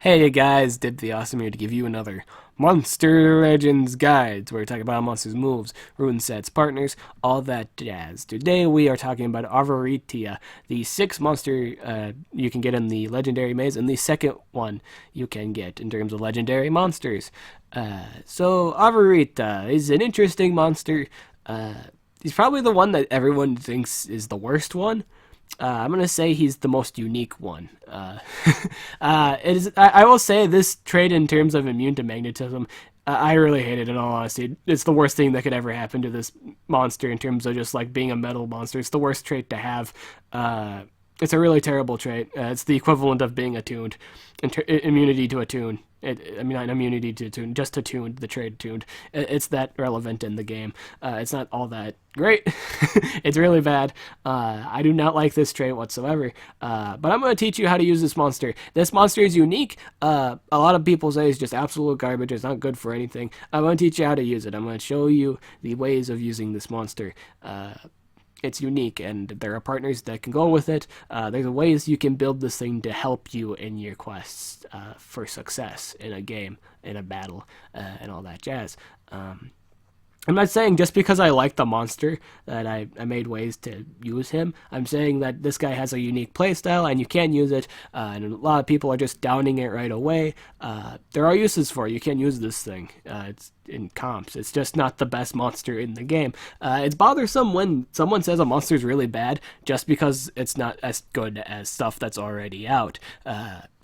Hey guys, DibtheAwesome here to give you another Monster Legends guide where we talk about monsters' moves, rune sets, partners, all that jazz. Today we are talking about Avaritia, the sixth monster you can get in the Legendary Maze, and the second one you can get in terms of Legendary Monsters. So Avarita is an interesting monster. He's probably the one that everyone thinks is the worst one. I'm gonna say he's the most unique one. It is. I will say this trait in terms of immune to magnetism. I really hate it. In all honesty, it's the worst thing that could ever happen to this monster in terms of just like being a metal monster. It's the worst trait to have. It's a really terrible trait. It's the equivalent of being attuned, immunity to attune. I mean, not immunity to attune, just attuned, the trait attuned. It's that relevant in the game. It's not all that great. It's really bad. I do not like this trait whatsoever. But I'm going to teach you how to use this monster. This monster is unique. A lot of people say it's just absolute garbage. It's not good for anything. I'm going to teach you how to use it. I'm going to show you the ways of using this monster. It's unique, and there are partners that can go with it. There's ways you can build this thing to help you in your quests for success in a game, in a battle, and all that jazz. I'm not saying just because I like the monster that I made ways to use him. I'm saying that this guy has a unique playstyle and you can use it, and a lot of people are just downing it right away. There are uses for it. You can use this thing. It's in comps. It's just not the best monster in the game. It's bothersome when someone says a monster is really bad just because it's not as good as stuff that's already out.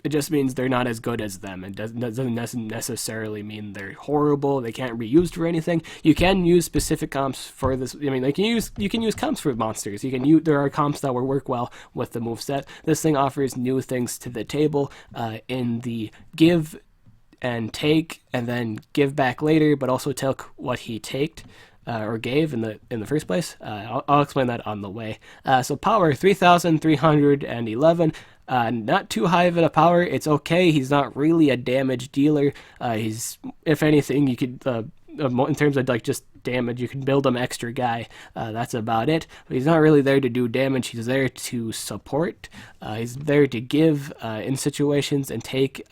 It just means they're not as good as them. It doesn't necessarily mean they're horrible. They can't be used for anything. You can use specific comps for this. I mean, you can use comps for monsters. There are comps that will work well with the moveset. This thing offers new things to the table in the give and take, and then give back later, but also took what he taked. Or gave in the first place. I'll explain that on the way. So power 3,311. Not too high of a power. It's okay. He's not really a damage dealer. He's, if anything, you could in terms of like just damage, you can build him extra guy. That's about it. But he's not really there to do damage. He's there to support. He's there to give in situations and take.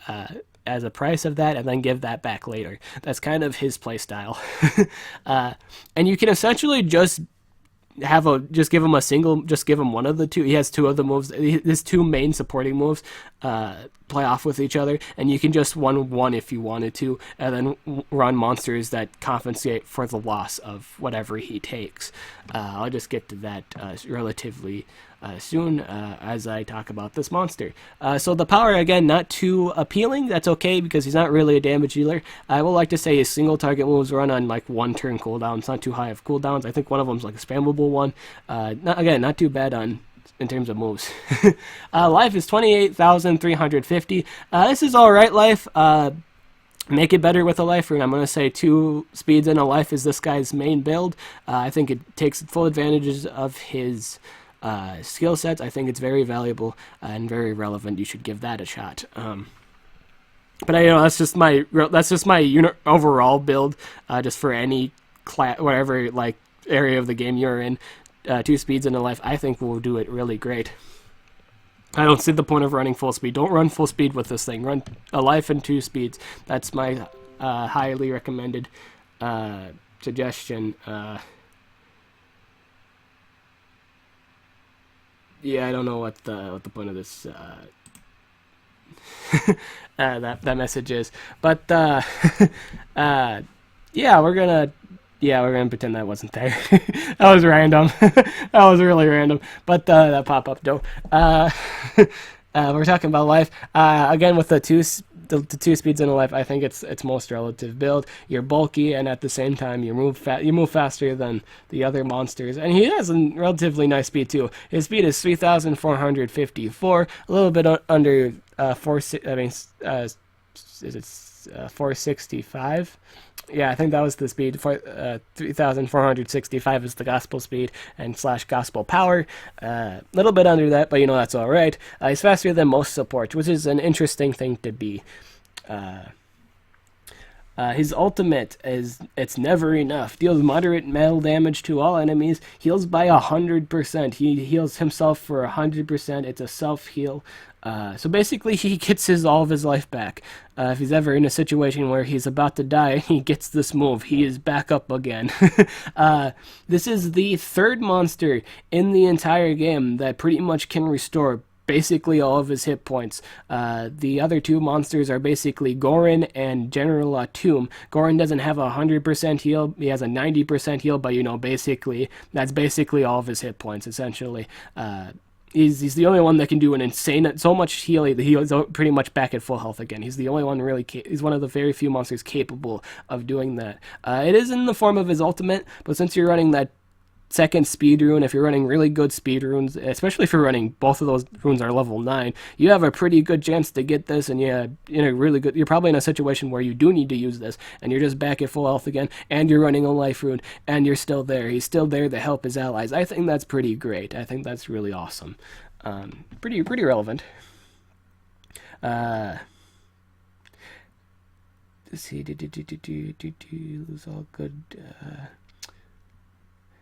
As a price of that, and then give that back later. That's kind of his play style. And you can essentially just give him one of the two. He has two of the moves. His two main supporting moves play off with each other, and you can just one if you wanted to, and then run monsters that compensate for the loss of whatever he takes. I'll just get to that relatively soon as I talk about this monster. So the power, again, not too appealing. That's okay because he's not really a damage dealer. I would like to say his single target moves run on like one turn cooldown. It's not too high of cooldowns. I think one of them's like a spammable one. Not too bad in terms of moves. Life is 28,350. This is alright life. Make it better with a life rune. I'm going to say 2 speeds in a life is this guy's main build. I think it takes full advantages of his skill sets. I think it's very valuable and very relevant. You should give that a shot. But that's just my overall build, just for any whatever like area of the game you're in. 2 speeds in a life, I think, will do it really great. I don't see the point of running full speed. Don't run full speed with this thing. Run a life and 2 speeds. That's my highly recommended suggestion. Yeah, I don't know what the point of this that message is, but yeah, we're gonna pretend that wasn't there. That was random. That was really random, but that pop up though. We're talking about life again with the two speeds in a life. I think it's most relative build. You're bulky, and at the same time you move faster than the other monsters, and he has a relatively nice speed too. His speed is 3,454, a little bit under 465. Yeah, I think that was the speed. 3,465 is the gospel speed and / gospel power. A little bit under that, but that's all right. He's faster than most support, which is an interesting thing to be. His ultimate is it's never enough. Deals moderate metal damage to all enemies. Heals by 100%. He heals himself for 100%. It's a self heal. So basically, he gets all of his life back. If he's ever in a situation where he's about to die, he gets this move. He is back up again. This is the third monster in the entire game that pretty much can restore basically all of his hit points. The other two monsters are basically Gorin and General Atum. Gorin doesn't have a 100% heal. He has a 90% heal, but basically, that's basically all of his hit points, essentially. He's the only one that can do an insane, so much healing that he is pretty much back at full health again. He's the only one really, he's one of the very few monsters capable of doing that. It is in the form of his ultimate, but since you're running that second speed rune, if you're running really good speed runes, especially if you're running both of those runes are level 9, you have a pretty good chance to get this, and you're probably in a situation where you do need to use this, and you're just back at full health again, and you're running a life rune, and you're still there. He's still there to help his allies. I think that's pretty great. I think that's really awesome. Pretty relevant. Let's see. Lose all good.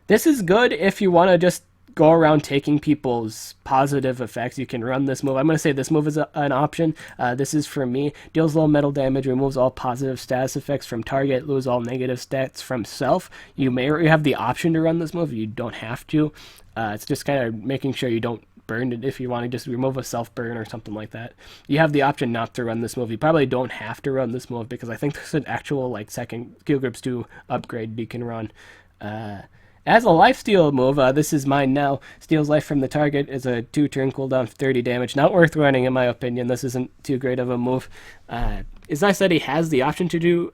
This is good if you want to just go around taking people's positive effects. You can run this move. I'm going to say this move is an option. This is for me. Deals low metal damage, removes all positive status effects from target, lose all negative stats from self. You have the option to run this move. You don't have to. It's just kind of making sure you don't burn it if you want to just remove a self burn or something like that. You have the option not to run this move. You probably don't have to run this move because I think there's an actual second Skill Groups 2 upgrade you can run. As a lifesteal move, this is mine now. Steals life from the target, is a 2-turn cooldown, 30 damage. Not worth running in my opinion. This isn't too great of a move. It's nice that he has the option to do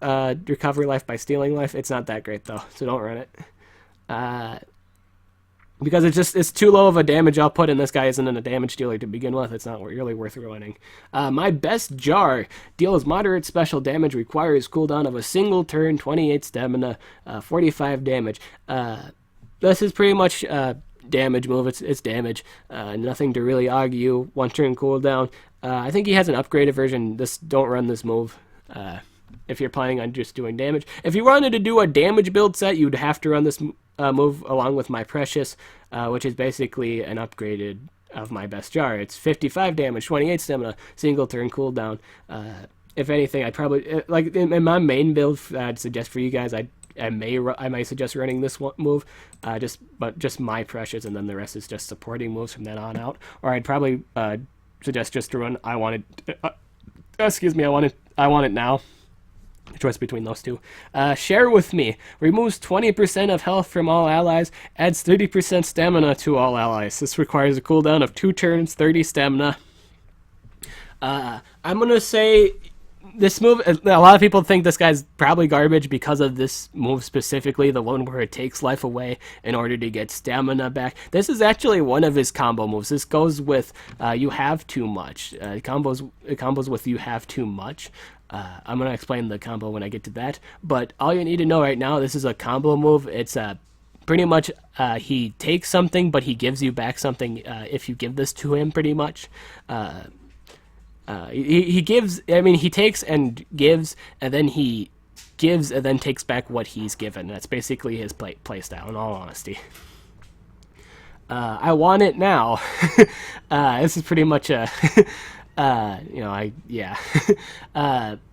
recover life by stealing life. It's not that great though, so don't run it. Because it's too low of a damage output, and this guy isn't a damage dealer to begin with. It's not really worth running. My best jar deals moderate special damage, requires cooldown of a single turn, 28 stamina, 45 damage. This is pretty much damage move. It's damage. Nothing to really argue. 1 turn cooldown. I think he has an upgraded version. Don't run this move. If you're planning on just doing damage. If you wanted to do a damage build set, you'd have to run this move along with my Precious, which is basically an upgraded of my best jar. It's 55 damage, 28 stamina, single turn cooldown. If anything, I'd probably in my main build. I'd suggest for you guys, I may suggest running this move, just my Precious, and then the rest is just supporting moves from then on out. Or I'd probably suggest just to run I want it now. Choice between those two. Share with me. Removes 20% of health from all allies. Adds 30% stamina to all allies. This requires a cooldown of 2 turns, 30 stamina. I'm going to say this move, a lot of people think this guy's probably garbage because of this move specifically, the one where it takes life away in order to get stamina back. This is actually one of his combo moves. This goes with you have too much. It combos with you have too much. I'm going to explain the combo when I get to that, but all you need to know right now, this is a combo move. It's pretty much he takes something, but he gives you back something if you give this to him, pretty much. He takes and gives, and then he gives and then takes back what he's given. That's basically his play style, in all honesty. I want it now. This is pretty much a...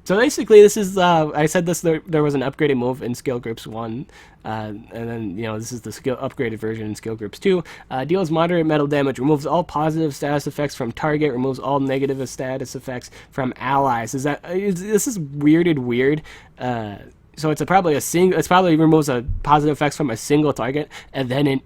So basically, this is, I said this, there was an upgraded move in Skill Groups 1, and then, this is the upgraded version in Skill Groups 2. Deals moderate metal damage, removes all positive status effects from target, removes all negative status effects from allies. This is weirded weird. So it's probably removes a positive effects from a single target, and then it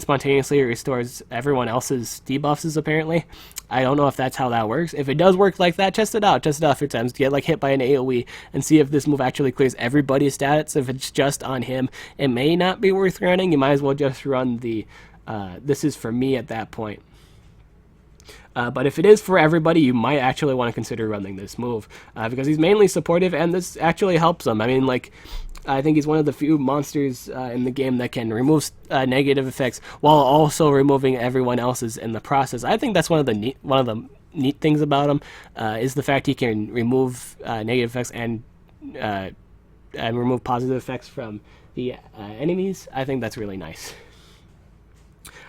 spontaneously restores everyone else's debuffs, apparently. I don't know if that's how that works. If it does work like that, test it out. Test it out a few times. Get hit by an AoE and see if this move actually clears everybody's stats. If it's just on him, it may not be worth running. You might as well just run the this is for me at that point. But if it is for everybody, you might actually want to consider running this move because he's mainly supportive, and this actually helps him. I mean, I think he's one of the few monsters in the game that can remove negative effects while also removing everyone else's in the process. I think that's one of the neat things about him is the fact he can remove negative effects and and remove positive effects from the enemies. I think that's really nice.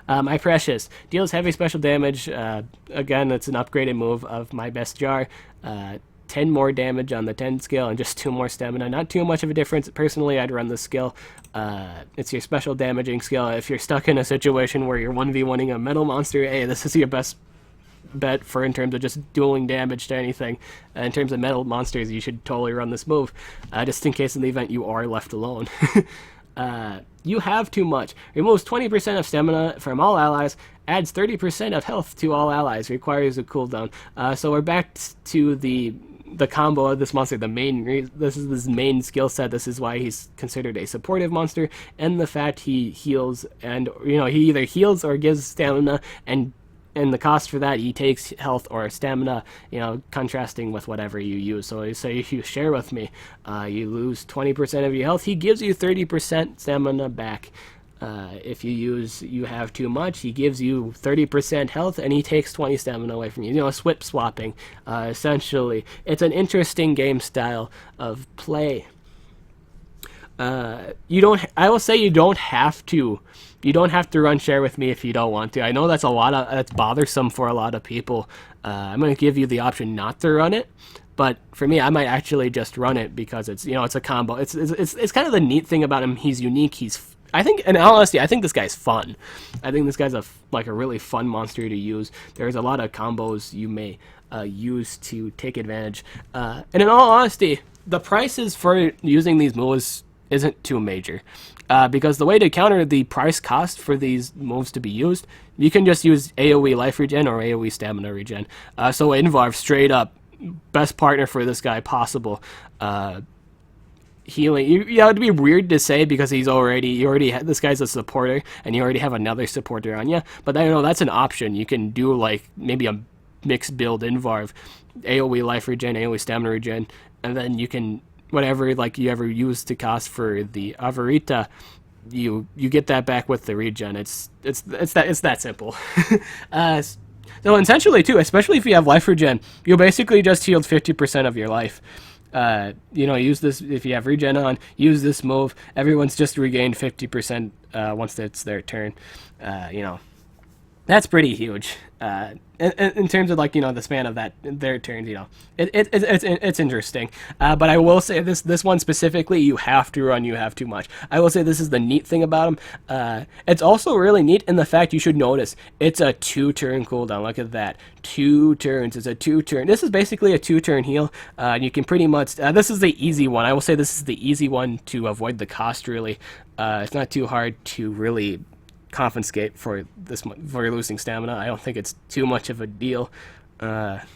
My Precious deals heavy special damage. Again, it's an upgraded move of my best jar. 10 more damage on the 10 skill and just 2 more stamina. Not too much of a difference. Personally, I'd run this skill. It's your special damaging skill. If you're stuck in a situation where you're 1v1ing a metal monster, hey, this is your best bet for in terms of just dueling damage to anything. In terms of metal monsters, you should totally run this move, just in case in the event you are left alone. You have too much. Removes 20% of stamina from all allies, adds 30% of health to all allies, requires a cooldown. So we're back to the combo of this monster. This is his main skill set. This is why he's considered a supportive monster, and the fact he heals, and he either heals or gives stamina, and the cost for that, he takes health or stamina, contrasting with whatever you use. So say if you share with me, you lose 20% of your health, he gives you 30% stamina back. If you have too much, he gives you 30% health, and he takes 20 stamina away from you. Swip swapping, essentially. It's an interesting game style of play. I will say you don't have to run share with me if you don't want to. I know that's bothersome for a lot of people. I'm going to give you the option not to run it, but for me, I might actually just run it because it's a combo. It's kind of the neat thing about him. He's unique. In all honesty, I think this guy's fun. I think this guy's a really fun monster to use. There's a lot of combos you may use to take advantage. And in all honesty, the prices for using these moves isn't too major. Because the way to counter the price cost for these moves to be used, you can just use AoE life regen or AoE stamina regen. So Invarv, straight up, best partner for this guy possible. Healing, it'd be weird to say because this guy's a supporter, and you already have another supporter on you. But that's an option. You can do maybe a mixed build Invarv, AoE life regen, AoE stamina regen, and then you can whatever you ever used to cost for the Avaritia, you get that back with the regen. It's that simple. So essentially too, especially if you have life regen, you'll basically just healed 50% of your life. Use this if you have regen on. Use this move. Everyone's just regained 50% once it's their turn. That's pretty huge. In terms of the span of their turns, it's interesting. But I will say this one specifically, you have to run. You have too much. I will say this is the neat thing about him. It's also really neat in the fact you should notice it's a 2-turn cooldown. Look at that, 2 turns. It's a 2-turn. This is basically a 2-turn heal. You can pretty much. This is the easy one. I will say this is the easy one to avoid the cost. Really, it's not too hard to really compensate for losing stamina. I don't think it's too much of a deal. There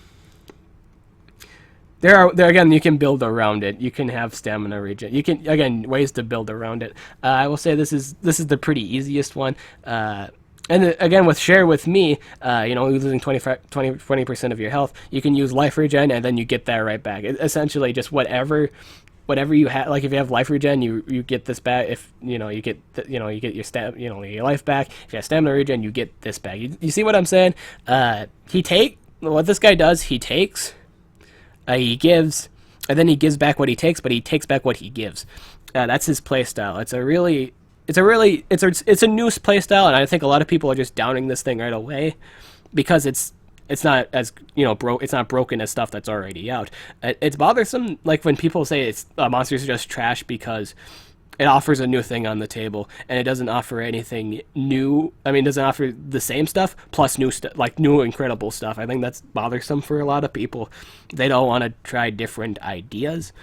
again, you can build around it. You can have stamina regen. You can, again, ways to build around it. I will say this is the pretty easiest one. And again, with share with me, losing 20% of your health, you can use life regen, and then you get that right back. Essentially, just whatever you have, if you have life regen, you get this back. If you get your life back. If you have stamina regen, you get this back. You see what I'm saying? What this guy does, he takes, he gives, and then he gives back what he takes, but he takes back what he gives. That's his play style. It's a new play style, and I think a lot of people are just downing this thing right away because it's not as it's not broken as stuff that's already out. It's bothersome when people say monsters are just trash because it offers a new thing on the table and it doesn't offer anything new. It doesn't offer the same stuff plus new stuff, new incredible stuff. I think that's bothersome for a lot of people. They don't want to try different ideas,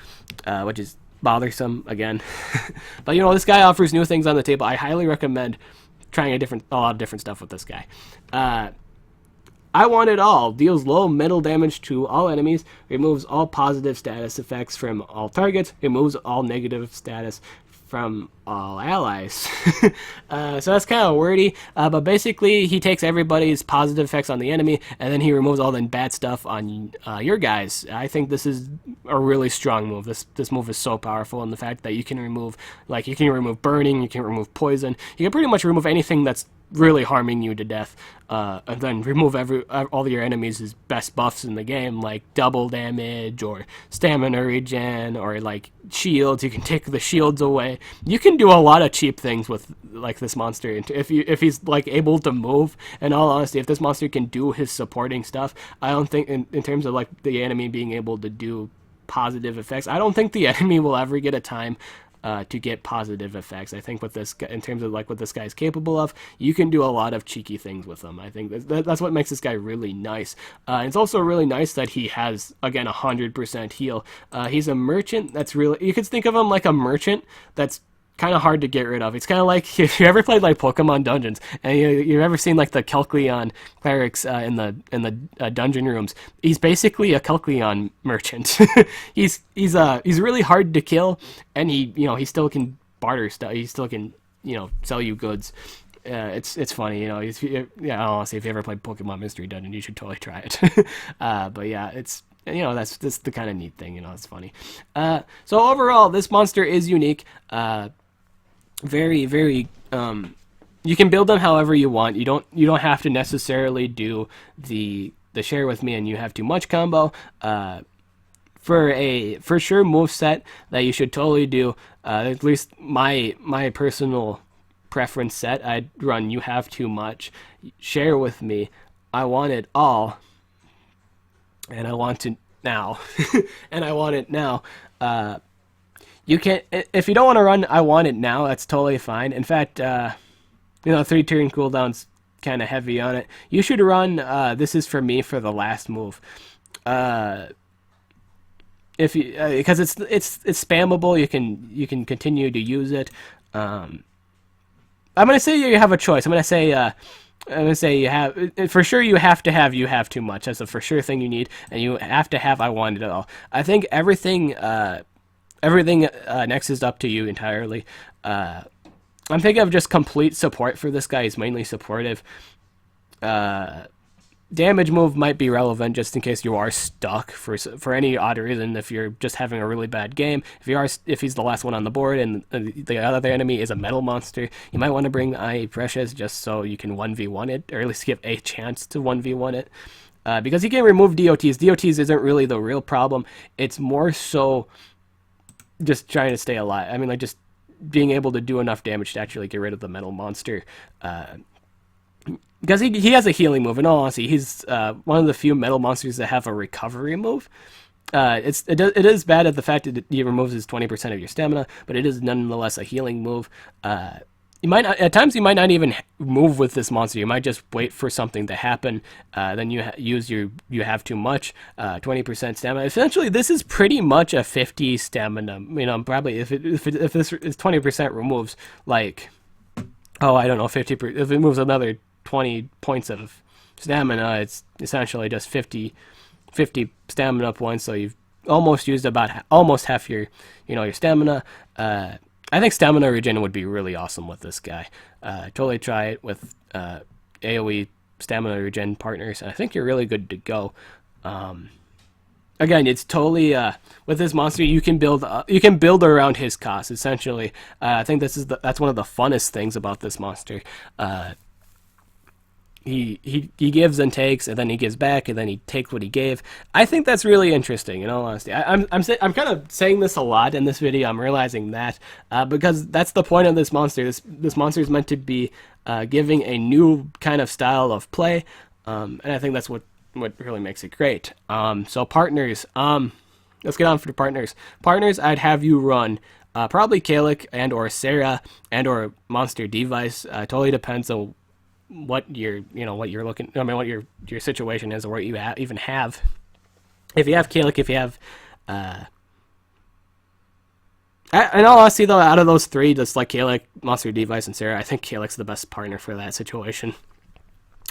which is bothersome again. But this guy offers new things on the table. I highly recommend trying a lot of different stuff with this guy. I Want It All deals low metal damage to all enemies, removes all positive status effects from all targets, removes all negative status from all allies. So that's kind of wordy, but basically he takes everybody's positive effects on the enemy, and then he removes all the bad stuff on your guys. I think this is a really strong move. This move is so powerful in the fact that you can remove burning, you can remove poison, you can pretty much remove anything that's really harming you to death, and then remove all your enemies' best buffs in the game, like double damage or stamina regen or like shields. You can take the shields away. You can do a lot of cheap things with like this monster. If he's like able to move. In all honesty, if this monster can do his supporting stuff, I don't think in terms of like the enemy being able to do positive effects, I don't think the enemy will ever get a time to get positive effects. I think with this, in terms of like what this guy is capable of, you can do a lot of cheeky things with him. I think that's what makes this guy really nice. It's also really nice that he has, again, 100% heal. He's a merchant that's really, you could think of him like a merchant that's kind of hard to get rid of. It's kind of like if you ever played like Pokemon Dungeons and you've ever seen like the Kelkleon clerics in the dungeon rooms. He's basically a Kelkleon merchant. he's really hard to kill, and he still can barter stuff. He still can sell you goods. It's funny, honestly, if you ever played Pokemon Mystery Dungeon, you should totally try it. But yeah, it's that's the kind of neat thing. It's funny. So overall, this monster is unique. Very, very. You can build them however you want. You don't have to necessarily do the share with me and you have too much combo. For sure move set that you should totally do. At least my personal preference set, I'd run you have too much, share with me, I want it all, and I want it now. And I want it now. You can, if you don't want to run I want it now, that's totally fine. In fact, 3-turn cooldown's kind of heavy on it. You should run this is for me for the last move. If you because it's spammable, you can continue to use it. I'm gonna say you have a choice. I'm gonna say you have, for sure you have to have you have too much. That's a for sure thing you need, and you have to have I want it all. I think everything next is up to you entirely. I'm thinking of just complete support for this guy. He's mainly supportive. Damage move might be relevant just in case you are stuck for any odd reason. If you're just having a really bad game, if he's the last one on the board and the other enemy is a metal monster, you might want to bring IE Precious just so you can 1v1 it, or at least give a chance to 1v1 it. Because he can remove DOTs. DOTs isn't really the real problem. It's more so just trying to stay alive. I mean, like just being able to do enough damage to actually get rid of the metal monster. Because he has a healing move. In all honesty, he's one of the few metal monsters that have a recovery move. It is bad at the fact that he removes his 20% of your stamina, but it is nonetheless a healing move. At times you might not even move with this monster. You might just wait for something to happen. Then you use you have too much, 20% stamina. Essentially, this is pretty much a 50 stamina. Probably if this is 20% removes like, I don't know, 50. If it moves another 20 points of stamina, it's essentially just 50 stamina points. So you've almost used almost half your your stamina. I think stamina regen would be really awesome with this guy. Totally try it with AoE stamina regen partners, and I think you're really good to go. Again, it's totally with this monster you can build around his cost. Essentially, I think that's one of the funnest things about this monster. He gives and takes, and then he gives back, and then he takes what he gave. I think that's really interesting. In all honesty, I'm kind of saying this a lot in this video. I'm realizing that because that's the point of this monster. This monster is meant to be giving a new kind of style of play, and I think that's what really makes it great. So partners, let's get on for the partners. Partners, I'd have you run probably Kalik and or Sarah and or Monster Device. Totally depends on what you're looking. I mean, what your situation is, or what you even have. If you have Kalik, if you have, in all honesty though, out of those three, just like Kalik, Monster Device, and Sarah, I think Kalik's the best partner for that situation.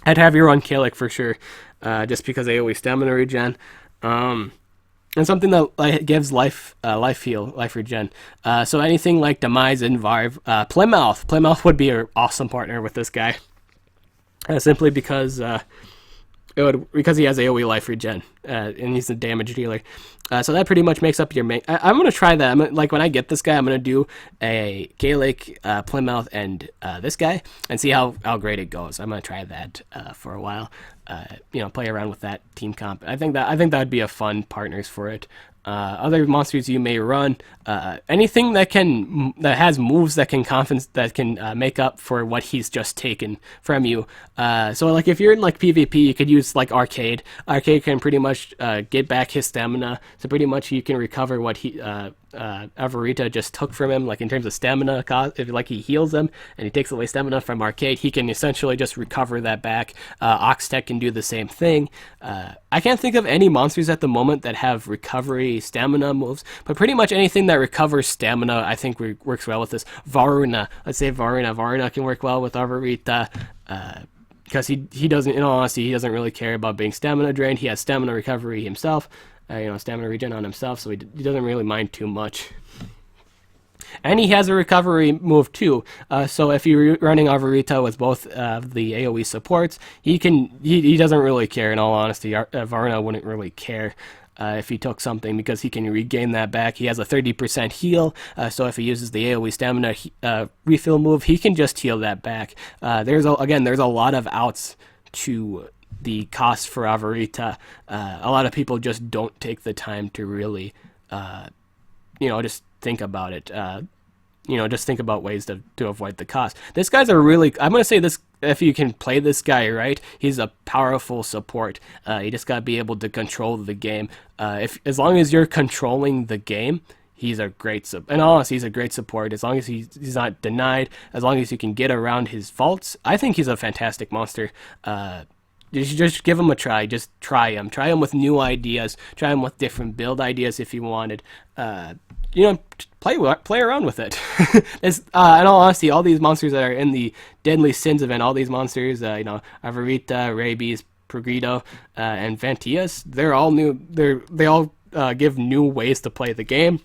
I'd have you run Kalik for sure, just because AoE stamina regen, and something that gives life regen. So anything like Demise and Varv, Plymouth would be an awesome partner with this guy. Simply because it would, because he has AoE life regen, and he's a damage dealer. So that pretty much makes up your main. I'm gonna try that. Like when I get this guy, I'm gonna do a Gaelic, Plymouth, and this guy, and see how great it goes. I'm gonna try that for a while. Play around with that team comp. I think that would be a fun partners for it. Other monsters you may run, anything that has moves that can make up for what he's just taken from you. So like if you're in like PvP, you could use like Arcade. Arcade can pretty much get back his stamina, so pretty much you can recover what Avaritia just took from him, like in terms of stamina cost. If like he heals him and he takes away stamina from Arcade, he can essentially just recover that back. Oxtech can do the same thing. I can't think of any monsters at the moment that have recovery stamina moves, but pretty much anything that recovers stamina I think works well with this. Varuna, let's say Varuna can work well with Avaritia, because he doesn't, in all honesty, he doesn't really care about being stamina drained. He has stamina recovery himself, stamina regen on himself, so he doesn't really mind too much. And he has a recovery move too. So if you're running Avaritia with both the AoE supports, he doesn't really care. In all honesty, Varna wouldn't really care if he took something, because he can regain that back. He has a 30% heal, so if he uses the AoE stamina refill move, he can just heal that back. There's a lot of outs to the cost for Avaritia. A lot of people just don't take the time to really, just think about it. Just think about ways to avoid the cost. This guy's I'm going to say this, if you can play this guy right, he's a powerful support. You just got to be able to control the game. As long as you're controlling the game, he's a great he's a great support. As long as he's not denied, as long as you can get around his faults, I think he's a fantastic monster. Just give him a try. Just try him. Try him with new ideas. Try him with different build ideas if you wanted. Play around with it. In all honesty, all these monsters that are in the Deadly Sins event, all these monsters, Avaritia, Rabies, Progredo, and Vantius, they're all new. They all give new ways to play the game.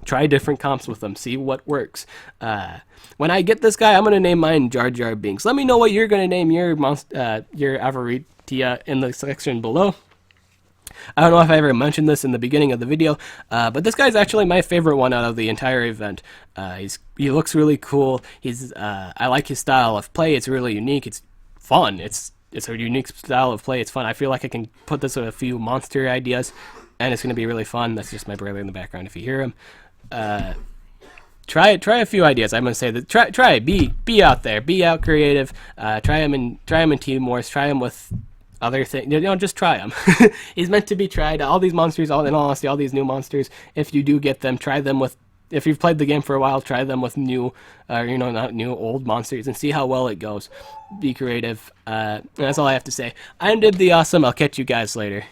Try different comps with them. See what works. When I get this guy, I'm gonna name mine Jar Jar Binks. Let me know what you're gonna name your Avaritia in the section below. I don't know if I ever mentioned this in the beginning of the video, but this guy's actually my favorite one out of the entire event. He looks really cool. I like his style of play. It's really unique. It's fun. It's a unique style of play. It's fun. I feel like I can put this with a few monster ideas, and it's going to be really fun. That's just my brother in the background if you hear him. Try a few ideas. I'm going to say that try be out there. Be out creative. Try him in Team Wars. Try him with other things, just try them. He's meant to be tried. All these monsters, in all honesty, all these new monsters, if you do get them, try them with, if you've played the game for a while, try them with new, not new, old monsters, and see how well it goes. Be creative. That's all I have to say. I'm DibtheAwesome. I'll catch you guys later.